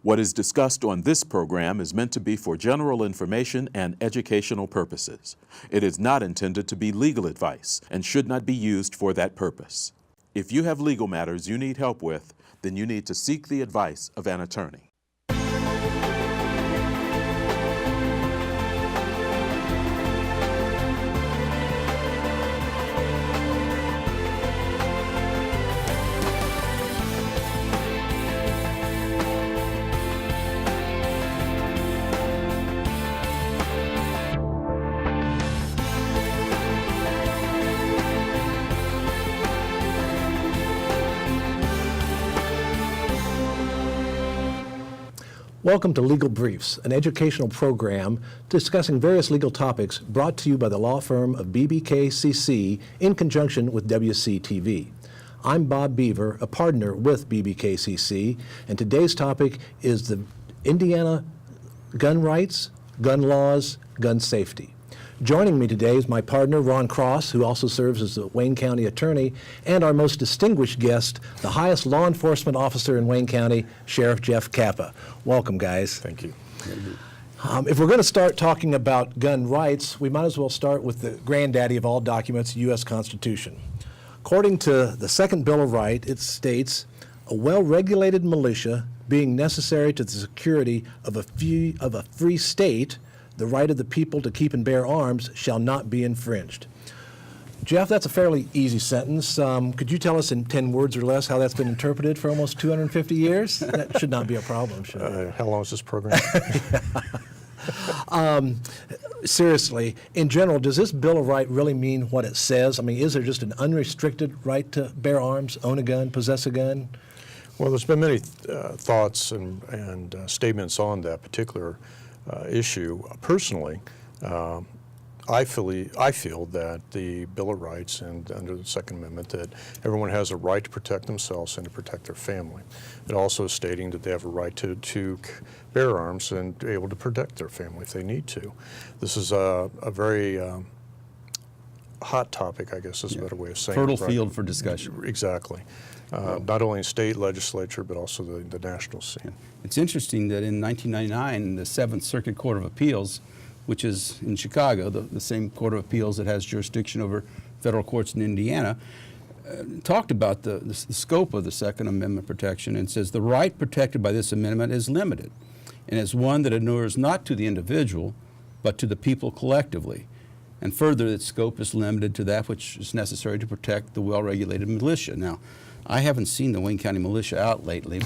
What is discussed on this program is meant to be for general information and educational purposes. It is not intended to be legal advice and should not be used for that purpose. If you have legal matters you need help with, then you need to seek the advice of an attorney. Welcome to Legal Briefs, an educational program discussing various legal topics brought to you by the law firm of BBKCC in conjunction with WCTV. I'm Bob Beaver, a partner with BBKCC, and today's topic is the Indiana gun rights, gun laws, gun safety. Joining me today is my partner, Ron Cross, who also serves as the Wayne County Attorney, and our most distinguished guest, the highest law enforcement officer in Wayne County, Sheriff Jeff Cappa. Welcome, guys. Thank you. If we're going to start talking about gun rights, we might as well start with the granddaddy of all documents, U.S. Constitution. According to the Second Bill of Rights, it states, a well-regulated militia being necessary to the security of a free state, the right of the people to keep and bear arms shall not be infringed. Jeff, that's a fairly easy sentence. Could you tell us in 10 words or less how that's been interpreted for almost 250 years? That should not be a problem, should it? How long is this program? Seriously, in general, does this Bill of Rights really mean what it says? I mean, is there just an unrestricted right to bear arms, own a gun, possess a gun? Well, there's been many thoughts and statements on that particular issue. Personally, I feel that the Bill of Rights and under the Second Amendment that everyone has a right to protect themselves and to protect their family. It also is stating that they have a right to bear arms and be able to protect their family if they need to. This is a very hot topic, I guess is a better way of saying it. Fertile field for discussion. Exactly. Not only in state legislature, but also the national scene. It's interesting that in 1999, the Seventh Circuit Court of Appeals, which is in Chicago, the same Court of Appeals that has jurisdiction over federal courts in Indiana, talked about the scope of the Second Amendment protection and says the right protected by this amendment is limited and is one that inures not to the individual, but to the people collectively. And further, its scope is limited to that which is necessary to protect the well-regulated militia. Now, I haven't seen the Wayne County militia out lately,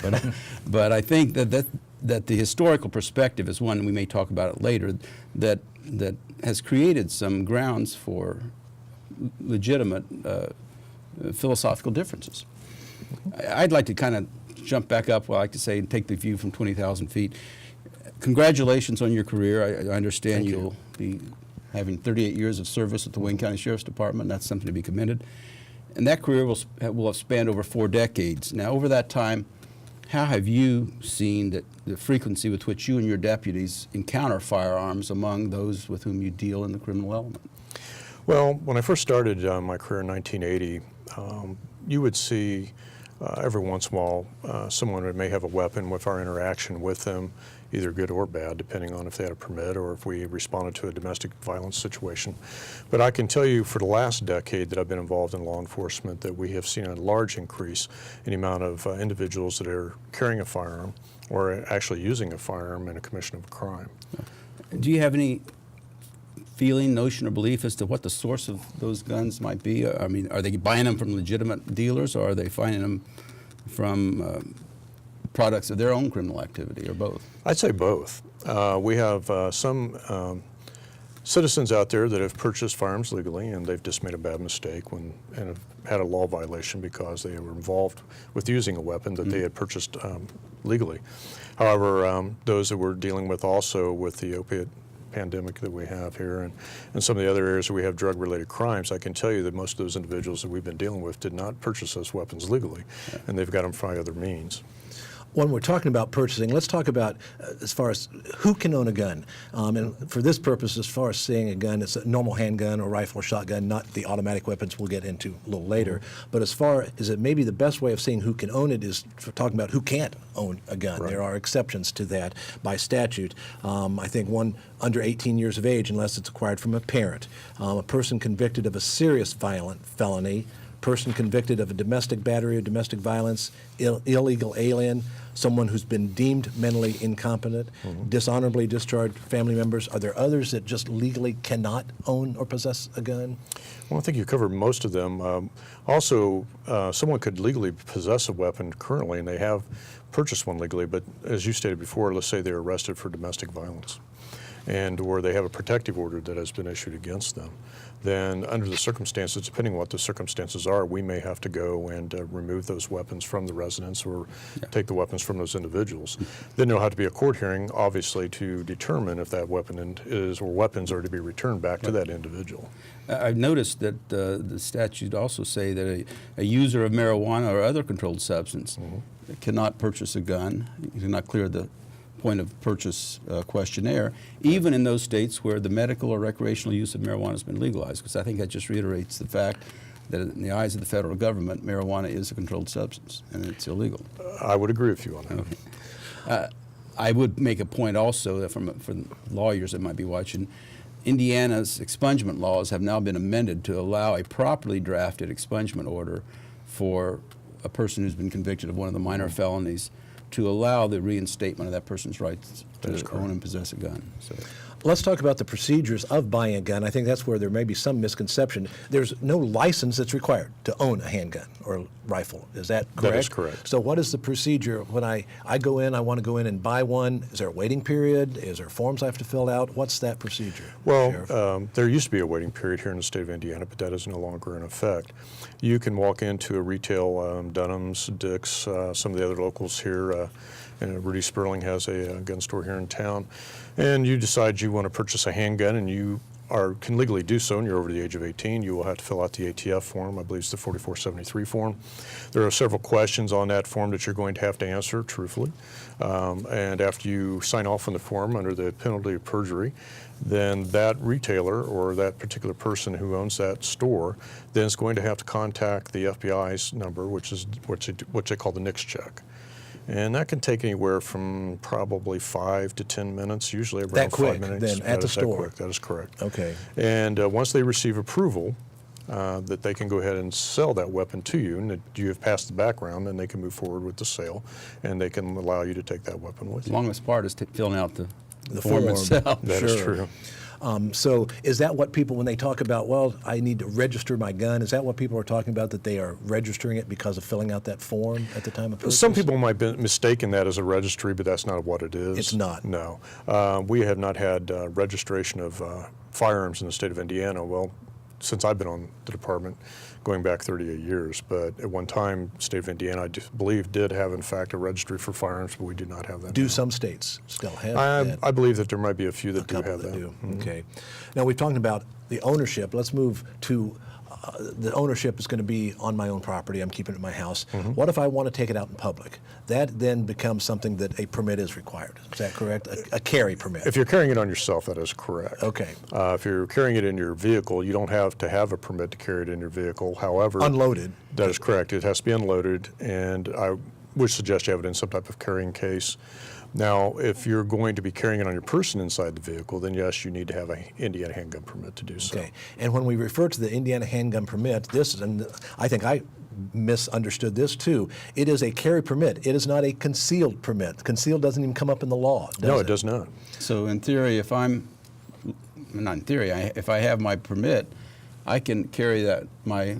but I think that the historical perspective is one, we may talk about it later, that has created some grounds for legitimate philosophical differences. I'd like to kind of jump back up, well, I like to say, and take the view from 20,000 feet. Congratulations on your career. I understand you'll be having 38 years of service at the Wayne County Sheriff's Department. That's something to be commended. And that career will have spanned over 4 decades. Now, over that time, how have you seen that the frequency with which you and your deputies encounter firearms among those with whom you deal in the criminal element? Well, when I first started my career in 1980, you would see every once in a while someone who may have a weapon with our interaction with them, either good or bad, depending on if they had a permit or if we responded to a domestic violence situation. But I can tell you for the last decade that I've been involved in law enforcement that we have seen a large increase in the amount of individuals that are carrying a firearm or actually using a firearm in a commission of a crime. Do you have any feeling, notion, or belief as to what the source of those guns might be? I mean, are they buying them from legitimate dealers, or are they finding them from products of their own criminal activity, or both? I'd say both. We have some citizens out there that have purchased firearms legally, and they've just made a bad mistake and have had a law violation because they were involved with using a weapon that they had purchased legally. However, those that we're dealing with also with the opiate pandemic that we have here and some of the other areas where we have drug-related crimes, I can tell you that most of those individuals that we've been dealing with did not purchase those weapons legally, and they've got them by other means. When we're talking about purchasing, let's talk about as far as who can own a gun. And for this purpose, as far as saying a gun, it's a normal handgun or rifle or shotgun, not the automatic weapons we'll get into a little later. But as far as it maybe the best way of seeing who can own it is for talking about who can't own a gun. Right. There are exceptions to that by statute. I think one under 18 years of age, unless it's acquired from a parent. A person convicted of a serious violent felony, person convicted of a domestic battery or domestic violence, illegal alien, someone who's been deemed mentally incompetent, dishonorably discharged family members. Are there others that just legally cannot own or possess a gun? Well, I think you covered most of them. Also, someone could legally possess a weapon currently, and they have purchased one legally, but as you stated before, let's say they're arrested for domestic violence, or they have a protective order that has been issued against them. Then under the circumstances, depending on what the circumstances are, we may have to go and remove those weapons from the residence or take the weapons from those individuals. Then there'll have to be a court hearing, obviously, to determine if that weapon is or weapons are to be returned back to that individual. I've noticed that the statute also say that a user of marijuana or other controlled substance cannot purchase a gun, you cannot clear the point of purchase questionnaire, even in those states where the medical or recreational use of marijuana has been legalized, because I think that just reiterates the fact that in the eyes of the federal government, marijuana is a controlled substance and it's illegal. I would agree with you on that. Okay. I would make a point also that for lawyers that might be watching, Indiana's expungement laws have now been amended to allow a properly drafted expungement order for a person who's been convicted of one of the minor felonies to allow the reinstatement of that person's rights to own and possess a gun. So. Let's talk about the procedures of buying a gun. I think that's where there may be some misconception. There's no license that's required to own a handgun or rifle. Is that correct? That is correct. So what is the procedure when I go in, I want to go in and buy one? Is there a waiting period? Is there forms I have to fill out? What's that procedure? Well, there used to be a waiting period here in the state of Indiana, but that is no longer in effect. You can walk into a retail, Dunham's, Dick's, some of the other locals here, and Rudy Sperling has a gun store here in town, and you decide you want to purchase a handgun, and you can legally do so, and you're over the age of 18. You will have to fill out the ATF form. I believe it's the 4473 form. There are several questions on that form that you're going to have to answer truthfully, and after you sign off on the form under the penalty of perjury, then that retailer or that particular person who owns that store then is going to have to contact the FBI's number, which is what they call the NICS check. And that can take anywhere from probably 5 to 10 minutes, usually around that quick, 5 minutes. then, at the store? That quick. That is correct. Okay. And once they receive approval that they can go ahead and sell that weapon to you, and that you have passed the background, then they can move forward with the sale, and they can allow you to take that weapon with The you. longest part is filling out the form itself. That is true. So is that what people, when they talk about, well, I need to register my gun, is that what people are talking about, that they are registering it because of filling out that form at the time of purchase? Some people might be mistaken that as a registry, but that's not what it is. It's not? No. We have not had registration of firearms in the state of Indiana, well, since I've been on the department, going back 38 years. But at one time, the state of Indiana, I believe, did have, in fact, a registry for firearms, but we do not have that Do now. some states still have that? I believe that there might be a few that A do couple have that. do. Okay. Now, we've talked about the ownership. Let's move to the ownership is going to be on my own property. I'm keeping it in my house. What if I want to take it out in public? That then becomes something that a permit is required. Is that correct? A carry permit. If you're carrying it on yourself, that is correct. Okay. If you're carrying it in your vehicle, you don't have to have a permit to carry it in your vehicle. However, Unloaded. That is correct. It has to be unloaded, and I would suggest you have it in some type of carrying case. Now, if you're going to be carrying it on your person inside the vehicle, then yes, you need to have an Indiana handgun permit to do so. Okay. And when we refer to the Indiana handgun permit, this, and I think I misunderstood this too, it is a carry permit. It is not a concealed permit. Concealed doesn't even come up in the law, does No, it? it does not. So in theory, if I have my permit, I can carry my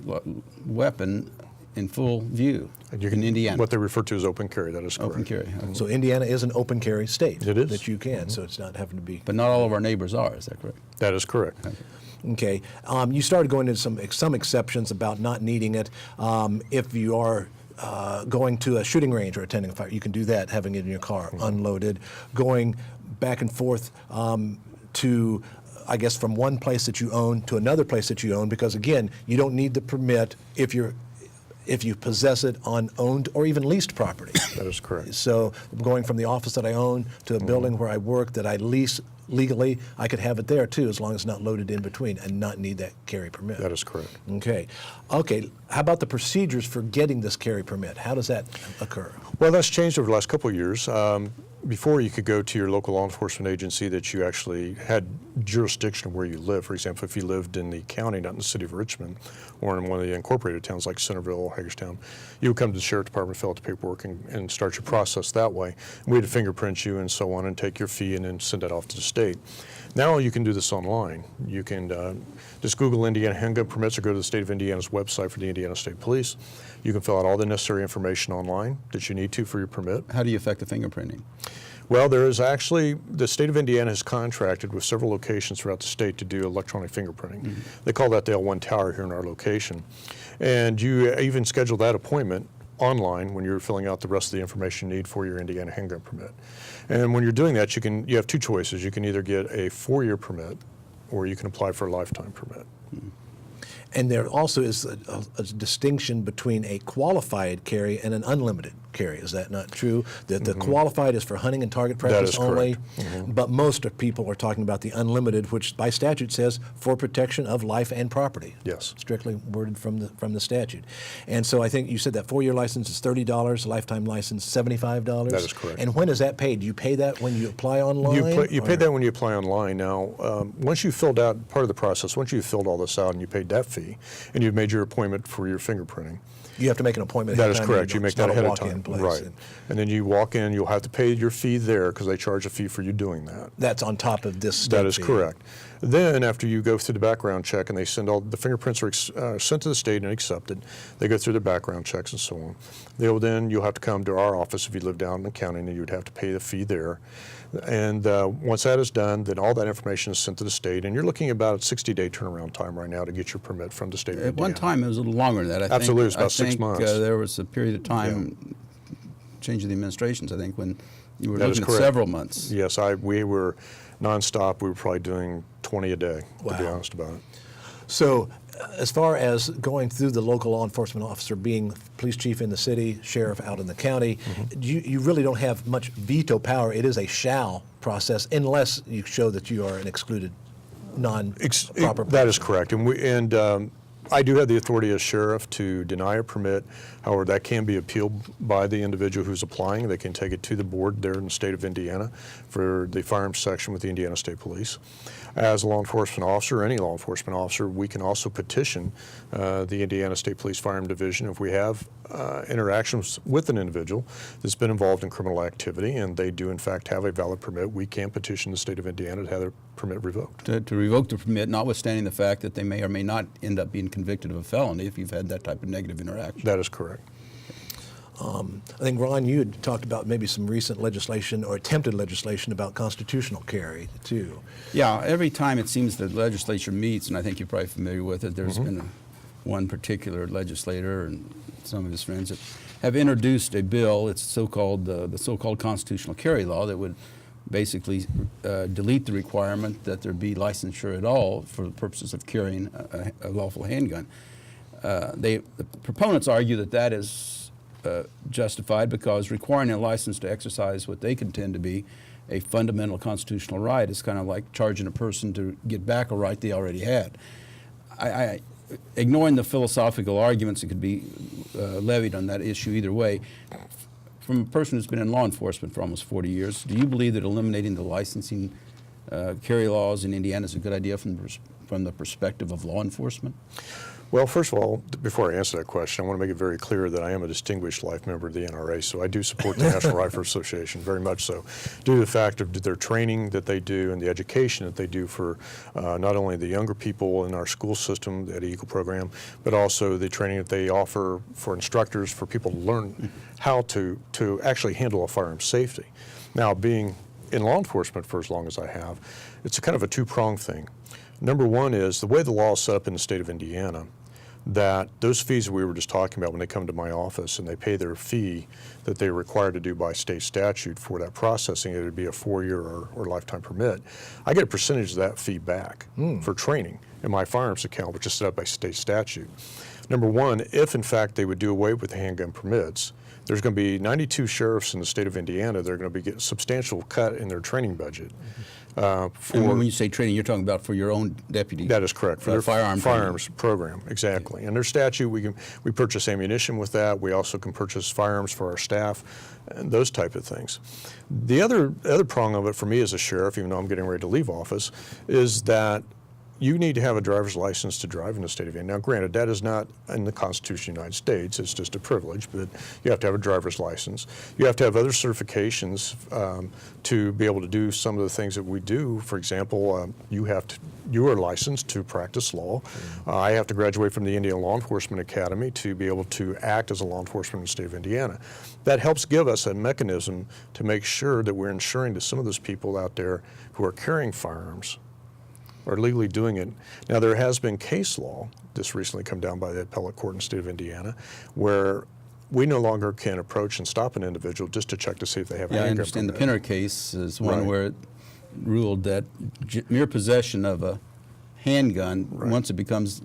weapon in full view in Indiana. What they refer to as open carry, that is correct. Open carry. So Indiana is an open carry state. It is. That you can, so it's not having to be. But not all of our neighbors are, is that correct? That is correct. Okay. You started going into some exceptions about not needing it. If you are going to a shooting range or attending a fire, you can do that, having it in your car, unloaded. Going back and forth to, I guess, from one place that you own to another place that you own, because again, you don't need the permit if you're if you possess it on owned or even leased property. That is correct. So going from the office that I own to a building where I work that I lease legally, I could have it there too, as long as it's not loaded in between and not need that carry permit. That is correct. Okay. Okay. How about the procedures for getting this carry permit? How does that occur? Well, that's changed over the last couple of years. Before, you could go to your local law enforcement agency that you actually had jurisdiction of where you live. For example, if you lived in the county, not in the city of Richmond, or in one of the incorporated towns like Centerville or Hagerstown, you would come to the sheriff department, fill out the paperwork, and start your process that way. We had to fingerprint you and so on and take your fee and then send that off to the state. Now you can do this online. You can just Google Indiana handgun permits or go to the state of Indiana's website for the Indiana State Police. You can fill out all the necessary information online that you need to for your permit. How do you affect the fingerprinting? Well, there is actually, the state of Indiana has contracted with several locations throughout the state to do electronic fingerprinting. Mm-hmm. They call that the L1 Tower here in our location. And you even schedule that appointment online when you're filling out the rest of the information you need for your Indiana handgun permit. And when you're doing that, you have two choices. You can either get a 4-year permit or you can apply for a lifetime permit. Mm-hmm. And there also is a distinction between a qualified carry and an unlimited carry. Is that not true? That the qualified is for hunting and target practice only, but most of people are talking about the unlimited, which by statute says for protection of life and property. Yes. Strictly worded from the statute. And so I think you said that 4-year license is $30, lifetime license $75? That is correct. And when is that paid? Do you pay that when you apply online? You pay that when you apply online. Now, once you've filled out part of the process, once you've filled all this out and you paid that fee, and you've made your appointment for your fingerprinting. You have to make an appointment That ahead is of time. correct. You make that ahead of time. Place. Right. And then you walk in, you'll have to pay your fee there because they charge a fee for you doing that. That's on top of this state That is fee. correct. Then after you go through the background check and they send all the fingerprints are sent to the state and accepted, they go through the background checks and so on. You'll have to come to our office if you live down in the county, and you'd have to pay the fee there. And once that is done, then all that information is sent to the state, and you're looking at about a 60-day turnaround time right now to get your permit from the state of Indiana. At one time, it was a little longer than that. Absolutely, it was about 6 months. There was a period of time, changing the administrations, I think, when you were That is looking at correct. several months. Yes, we were nonstop. We were probably doing 20 a day, to be Wow. honest about it. So as far as going through the local law enforcement officer, being police chief in the city, sheriff out in the county, you really don't have much veto power. It is a shall process unless you show that you are an excluded non-proper That is correct. And I do have the authority as sheriff to deny a permit. However, that can be appealed by the individual who's applying. They can take it to the board there in the state of Indiana for the firearms section with the Indiana State Police. As a law enforcement officer, any law enforcement officer, we can also petition the Indiana State Police Firearm Division if we have interactions with an individual that's been involved in criminal activity and they do in fact have a valid permit. We can petition the state of Indiana to have their permit revoked. To revoke the permit, notwithstanding the fact that they may or may not end up being convicted of a felony if you've had that type of negative interaction. That is correct. I think, Ron, you had talked about maybe some recent legislation or attempted legislation about constitutional carry, too. Yeah, every time it seems the legislature meets, and I think you're probably familiar with it, there's been one particular legislator and some of his friends that have introduced a bill. It's the so-called constitutional carry law that would basically delete the requirement that there be licensure at all for the purposes of carrying a lawful handgun. The proponents argue that that is justified because requiring a license to exercise what they contend to be a fundamental constitutional right is kind of like charging a person to get back a right they already had. Ignoring the philosophical arguments that could be levied on that issue either way, from a person who's been in law enforcement for almost 40 years, do you believe that eliminating the licensing carry laws in Indiana is a good idea from the perspective of law enforcement? Well, first of all, before I answer that question, I want to make it very clear that I am a distinguished life member of the NRA, so I do support the National Rifle Association very much so, due to the fact of their training that they do and the education that they do for not only the younger people in our school system, the EAGLE program, but also the training that they offer for instructors, for people to learn how to actually handle a firearm safety. Now, being in law enforcement for as long as I have, it's a kind of a two-pronged thing. Number one is the way the law is set up in the state of Indiana, that those fees that we were just talking about when they come to my office and they pay their fee that they're required to do by state statute for that processing, it would be a 4-year or lifetime permit, I get a percentage of that fee back for training in my firearms account, which is set up by state statute. Number one, if in fact they would do away with the handgun permits, there's going to be 92 sheriffs in the state of Indiana that are going to be getting a substantial cut in their training budget. And when you say training, you're talking about for your own deputy. That is correct, for their firearms program, exactly. And their statute, we purchase ammunition with that. We also can purchase firearms for our staff and those type of things. The other prong of it for me as a sheriff, even though I'm getting ready to leave office, is that you need to have a driver's license to drive in the state of Indiana. Now, granted, that is not in the Constitution of the United States. It's just a privilege, but you have to have a driver's license. You have to have other certifications to be able to do some of the things that we do. For example, you are licensed to practice law. I have to graduate from the Indiana Law Enforcement Academy to be able to act as a law enforcement in the state of Indiana. That helps give us a mechanism to make sure that we're ensuring that some of those people out there who are carrying firearms are legally doing it. Now, there has been case law, just recently come down by the appellate court in the state of Indiana, where we no longer can approach and stop an individual just to check to see if they have a handgun. I understand permit. the Pinner case is one Right. where it ruled that mere possession of a handgun, once it becomes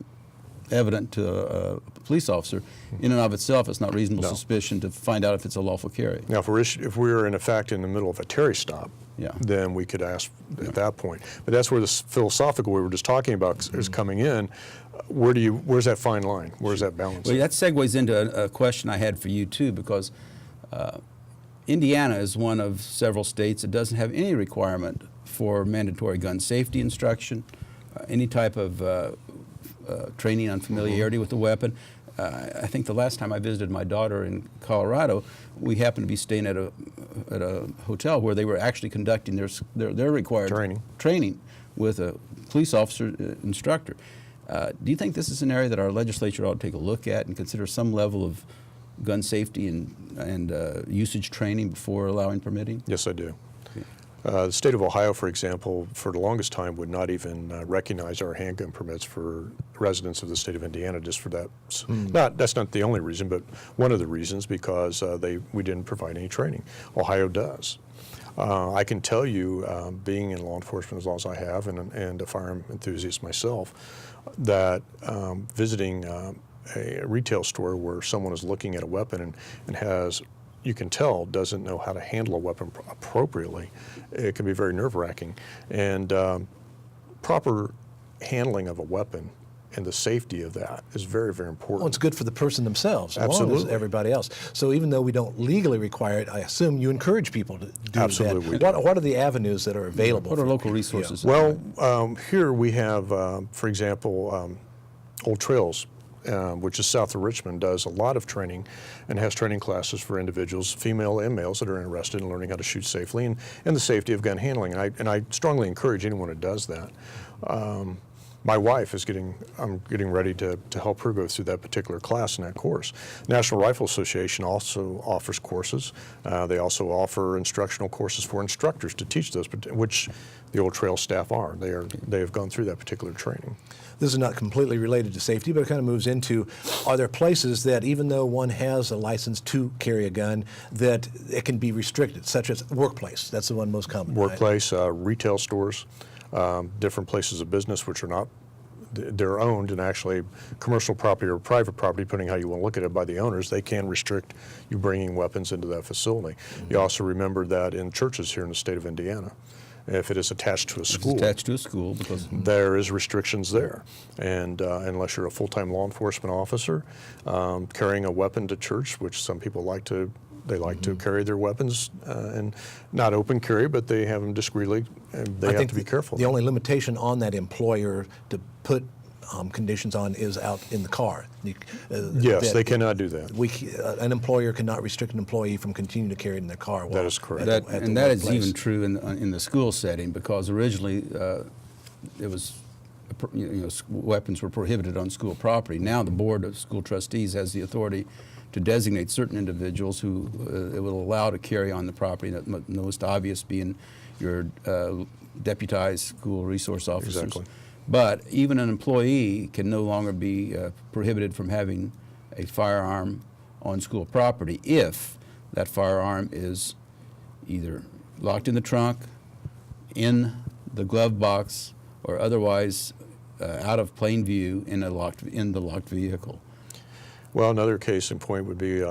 evident to a police officer, in and of itself, it's not reasonable suspicion to find out if it's a lawful carry. Now, if we're in fact in the middle of a Terry stop, then we could ask at that point. But that's where this philosophical we were just talking about is coming in. Where's that fine line? Where's that balance? Well, that segues into a question I had for you too, because Indiana is one of several states that doesn't have any requirement for mandatory gun safety instruction, any type of training on familiarity with the weapon. I think the last time I visited my daughter in Colorado, we happened to be staying at a hotel where they were actually conducting their required training with a police officer instructor. Do you think this is an area that our legislature ought to take a look at and consider some level of gun safety and usage training before allowing permitting? Yes, I do. The state of Ohio, for example, for the longest time would not even recognize our handgun permits for residents of the state of Indiana just for that. That's not the only reason, but one of the reasons, because we didn't provide any training. Ohio does. I can tell you, being in law enforcement as long as I have and a firearm enthusiast myself, that visiting a retail store where someone is looking at a weapon and has, you can tell, doesn't know how to handle a weapon appropriately, it can be very nerve-wracking. And proper handling of a weapon and the safety of that is very, very important. Well, it's good for the person themselves, as Absolutely. long as everybody else. So even though we don't legally require it, I assume you encourage people to do Absolutely. that. What are the avenues that are available? What are for local people? resources? Well, here we have, for example, Old Trails, which is south of Richmond, does a lot of training and has training classes for individuals, female and males, that are interested in learning how to shoot safely and the safety of gun handling. And I strongly encourage anyone who does that. My wife is I'm getting ready to help her go through that particular class and that course. National Rifle Association also offers courses. They also offer instructional courses for instructors to teach those, which the Old Trail staff are. They have gone through that particular training. This is not completely related to safety, but it kind of moves into, are there places that even though one has a license to carry a gun, that it can be restricted, such as workplace? That's the one most common. Workplace, retail stores, different places of business which are not, they're owned and actually commercial property or private property, depending how you want to look at it, by the owners. They can restrict you bringing weapons into that facility. You also remember that in churches here in the state of Indiana, if it is attached to a school. It's attached to a school, because there is restrictions there. And unless you're a full-time law enforcement officer, carrying a weapon to church, which some people like to carry their weapons and not open carry, but they have them discreetly, and they have to be careful. The only limitation on that employer to put conditions on is out in the car. Yes, they cannot do that. An employer cannot restrict an employee from continuing to carry it in their car. That is correct. That is even true in the school setting, because originally it was, weapons were prohibited on school property. Now the Board of School Trustees has the authority to designate certain individuals who it will allow to carry on the property, the most obvious being your deputized school resource officers. Exactly. But even an employee can no longer be prohibited from having a firearm on school property if that firearm is either locked in the trunk, in the glove box, or otherwise out of plain view in the locked vehicle. Well, another case in point would be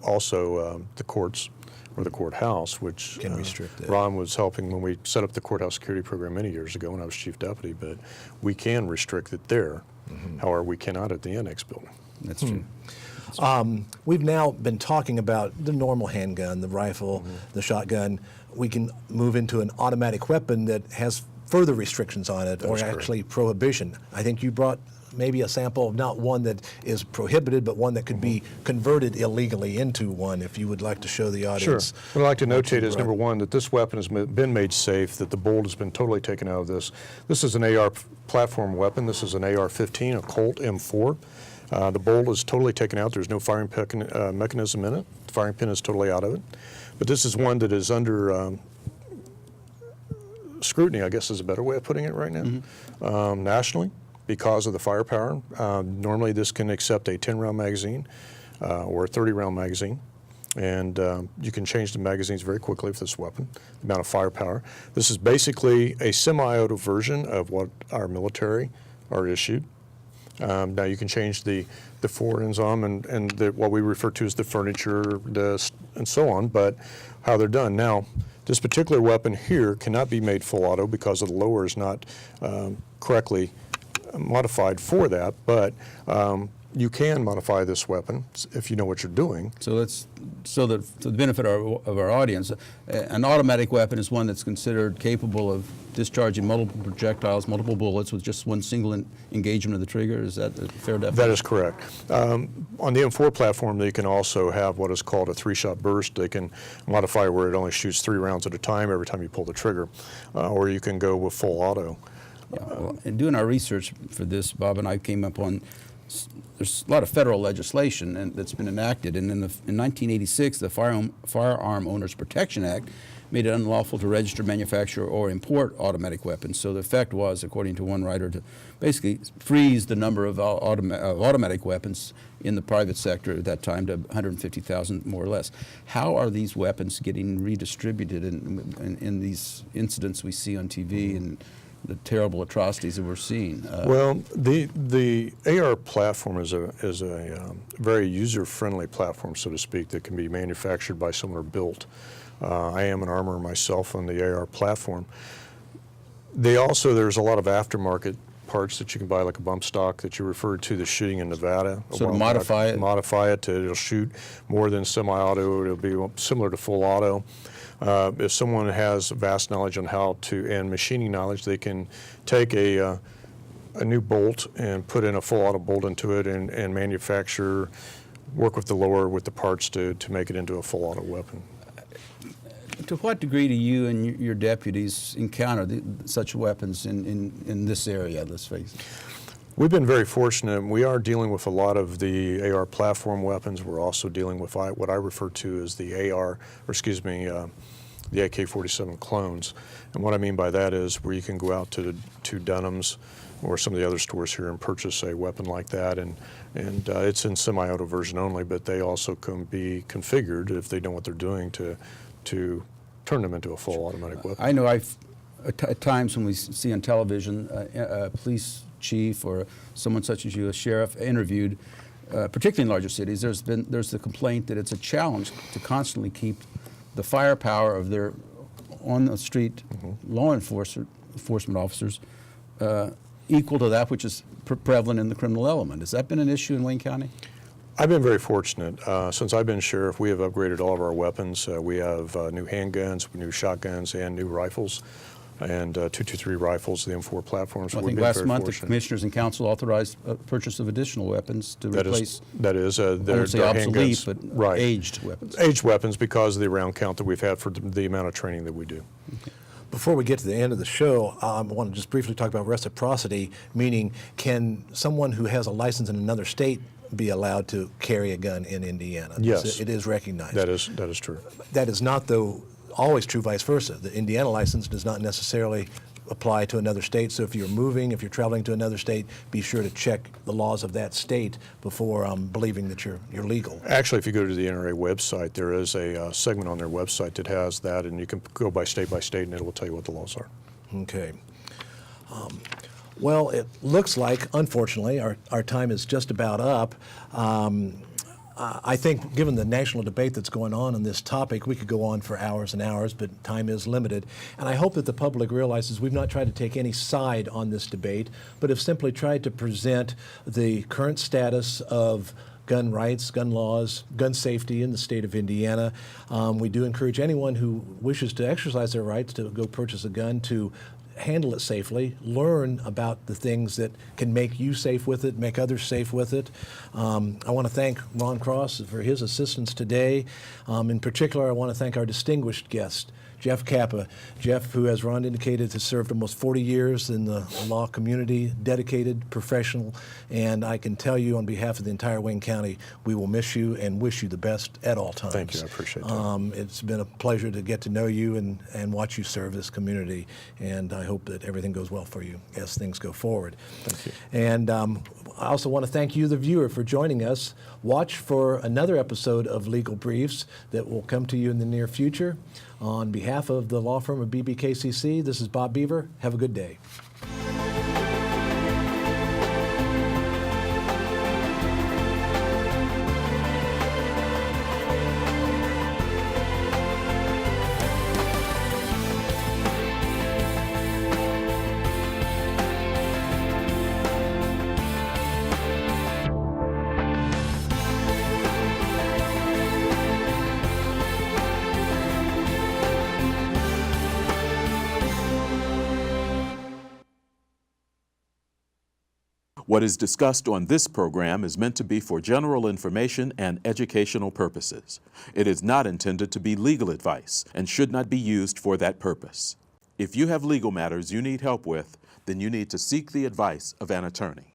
also the courts or the courthouse, which Can restrict it. Ron was helping when we set up the courthouse security program many years ago when I was chief deputy, but we can restrict it there. However, we cannot at the annex building. That's true. We've now been talking about the normal handgun, the rifle, the shotgun. We can move into an automatic weapon that has further restrictions on it, or is correct. actually prohibition. I think you brought maybe a sample of not one that is prohibited, but one that could be converted illegally into one, if you would like to show the Sure. audience. What I'd like to what you notate is, brought. number one, that this weapon has been made safe, that the bolt has been totally taken out of this. This is an AR platform weapon. This is an AR-15, a Colt M4. The bolt is totally taken out. There's no firing mechanism in it. The firing pin is totally out of it. But this is one that is under scrutiny, I guess is a better way of putting it right now, nationally, because of the firepower. Normally this can accept a 10-round magazine or a 30-round magazine, and you can change the magazines very quickly with this weapon, the amount of firepower. This is basically a semi-auto version of what our military are issued. Now you can change the fore ends on and what we refer to as the furniture, and so on, but how they're done. Now, this particular weapon here cannot be made full auto because the lower is not correctly modified for that, but you can modify this weapon if you know what you're doing. So let's, so that for the benefit of our audience, an automatic weapon is one that's considered capable of discharging multiple projectiles, multiple bullets with just one single engagement of the trigger. Is that a fair definition? That is correct. On the M4 platform, they can also have what is called a 3-shot burst. They can modify where it only shoots 3 rounds at a time every time you pull the trigger, or you can go with full auto. Yeah, well, in doing our research for this, Bob and I came up on, there's a lot of federal legislation that's been enacted, and in 1986, the Firearm Owners Protection Act made it unlawful to register, manufacture, or import automatic weapons. So the effect was, according to one writer, to basically freeze the number of automatic weapons in the private sector at that time to 150,000 more or less. How are these weapons getting redistributed in these incidents we see on TV and the terrible atrocities that we're seeing? Well, the AR platform is a very user-friendly platform, so to speak, that can be manufactured by someone or built. I am an armorer myself on the AR platform. There's a lot of aftermarket parts that you can buy, like a bump stock that you referred to, the shooting in Nevada. So to modify it? Modify it, it'll shoot more than semi-auto, it'll be similar to full auto. If someone has vast knowledge on how to, and machining knowledge, they can take a new bolt and put in a full auto bolt into it and manufacture, work with the lower, with the parts to make it into a full auto weapon. To what degree do you and your deputies encounter such weapons in this area, let's face it? We've been very fortunate. We are dealing with a lot of the AR platform weapons. We're also dealing with what I refer to as the the AK-47 clones. And what I mean by that is where you can go out to Dunham's or some of the other stores here and purchase a weapon like that, and it's in semi-auto version only, but they also can be configured if they know what they're doing to turn them into a full automatic weapon. I know at times when we see on television a police chief or someone such as you, a sheriff, interviewed, particularly in larger cities, there's the complaint that it's a challenge to constantly keep the firepower of their on-the-street law enforcement officers equal to that which is prevalent in the criminal element. Has that been an issue in Wayne County? I've been very fortunate. Since I've been sheriff, we have upgraded all of our weapons. We have new handguns, new shotguns, and new rifles, and 223 rifles, the M4 platforms. Well, I think last month the commissioners and council authorized purchase of additional weapons to replace. That is, I won't say obsolete, handguns, but right. aged weapons. Aged weapons because of the round count that we've had for the amount of training that we do. Okay. Before we get to the end of the show, I want to just briefly talk about reciprocity, meaning can someone who has a license in another state be allowed to carry a gun in Indiana? Yes. It is recognized. That is true. That is not, though, always true vice versa. The Indiana license does not necessarily apply to another state, so if you're moving, if you're traveling to another state, be sure to check the laws of that state before believing that you're legal. Actually, if you go to the NRA website, there is a segment on their website that has that, and you can go by state, and it will tell you what the laws are. Okay. Well, it looks like, unfortunately, our time is just about up. I think given the national debate that's going on this topic, we could go on for hours and hours, but time is limited. And I hope that the public realizes we've not tried to take any side on this debate, but have simply tried to present the current status of gun rights, gun laws, gun safety in the state of Indiana. We do encourage anyone who wishes to exercise their rights to go purchase a gun to handle it safely, learn about the things that can make you safe with it, make others safe with it. I want to thank Ron Cross for his assistance today. In particular, I want to thank our distinguished guest, Jeff Cappa. Jeff, who, as Ron indicated, has served almost 40 years in the law community, dedicated, professional, and I can tell you on behalf of the entire Wayne County, we will miss you and wish you the best at all times. Thank you, I appreciate that. It's been a pleasure to get to know you and watch you serve this community, and I hope that everything goes well for you as things go forward. Thank you. And I also want to thank you, the viewer, for joining us. Watch for another episode of Legal Briefs that will come to you in the near future. On behalf of the law firm of BBKCC, this is Bob Beaver. Have a good day. What is discussed on this program is meant to be for general information and educational purposes. It is not intended to be legal advice and should not be used for that purpose. If you have legal matters you need help with, then you need to seek the advice of an attorney.